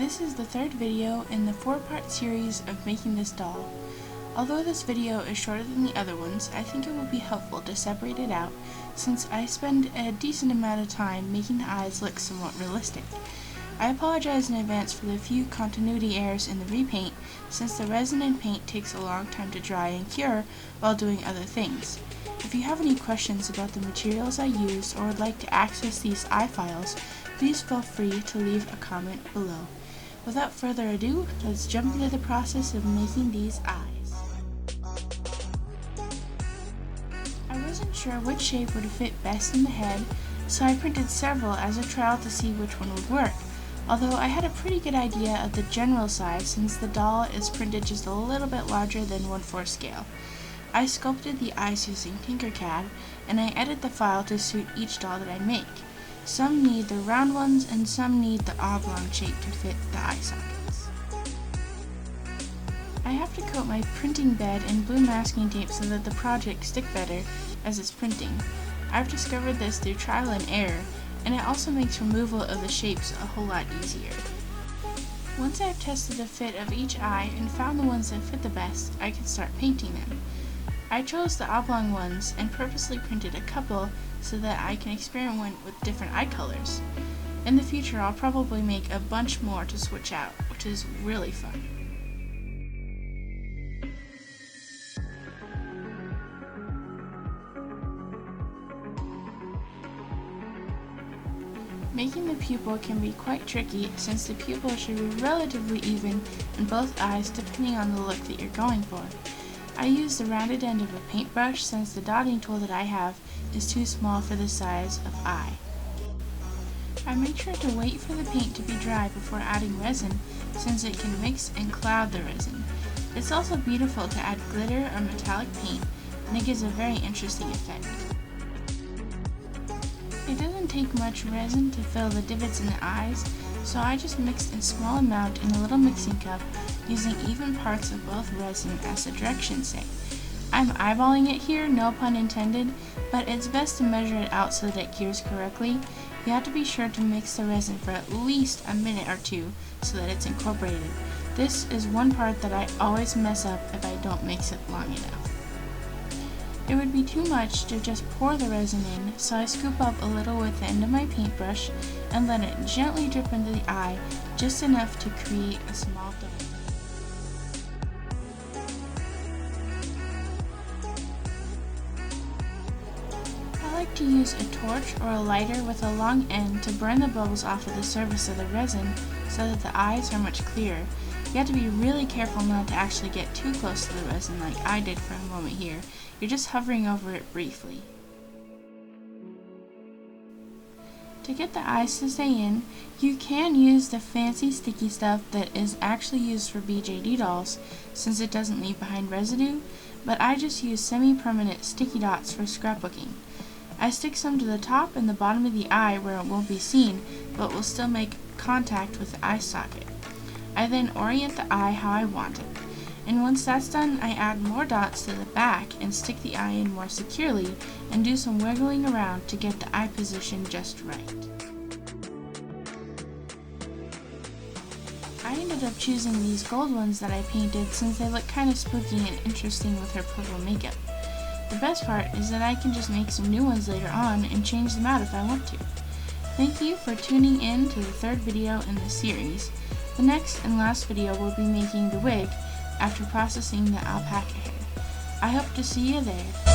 This is the third video in the 4-part series of making this doll. Although this video is shorter than the other ones, I think it will be helpful to separate it out since I spend a decent amount of time making the eyes look somewhat realistic. I apologize in advance for the few continuity errors in the repaint since the resin and paint takes a long time to dry and cure while doing other things. If you have any questions about the materials I used or would like to access these eye files, please feel free to leave a comment below. Without further ado, let's jump into the process of making these eyes. I wasn't sure which shape would fit best in the head, so I printed several as a trial to see which one would work. Although I had a pretty good idea of the general size since the doll is printed just a little bit larger than 1/4 scale. I sculpted the eyes using Tinkercad, and I edit the file to suit each doll that I make. Some need the round ones and some need the oblong shape to fit the eye sockets. I have to coat my printing bed in blue masking tape so that the projects stick better as it's printing. I've discovered this through trial and error, and it also makes removal of the shapes a whole lot easier. Once I've tested the fit of each eye and found the ones that fit the best, I can start painting them. I chose the oblong ones and purposely printed a couple so that I can experiment with different eye colors. In the future, I'll probably make a bunch more to switch out, which is really fun. Making the pupil can be quite tricky since the pupil should be relatively even in both eyes depending on the look that you're going for. I use the rounded end of a paintbrush since the dotting tool that I have is too small for the size of eye. I make sure to wait for the paint to be dry before adding resin since it can mix and cloud the resin. It's also beautiful to add glitter or metallic paint, and it gives a very interesting effect. It doesn't take much resin to fill the divots in the eyes, so I just mixed a small amount in a little mixing cup using even parts of both resin as the directions say. I'm eyeballing it here, no pun intended, but it's best to measure it out so that it cures correctly. You have to be sure to mix the resin for at least a minute or two so that it's incorporated. This is one part that I always mess up if I don't mix it long enough. It would be too much to just pour the resin in, so I scoop up a little with the end of my paintbrush and let it gently drip into the eye, just enough to create a small dome. I like to use a torch or a lighter with a long end to burn the bubbles off of the surface of the resin so that the eyes are much clearer. You have to be really careful not to actually get too close to the resin like I did for a moment here. You're just hovering over it briefly. To get the eyes to stay in, you can use the fancy sticky stuff that is actually used for BJD dolls since it doesn't leave behind residue, but I just use semi-permanent sticky dots for scrapbooking. I stick some to the top and the bottom of the eye where it won't be seen, but will still make contact with the eye socket. I then orient the eye how I want it. And once that's done, I add more dots to the back and stick the eye in more securely and do some wiggling around to get the eye position just right. I ended up choosing these gold ones that I painted since they look kind of spooky and interesting with her purple makeup. The best part is that I can just make some new ones later on and change them out if I want to. Thank you for tuning in to the third video in this series. The next and last video will be making the wig after processing the alpaca hair. I hope to see you there.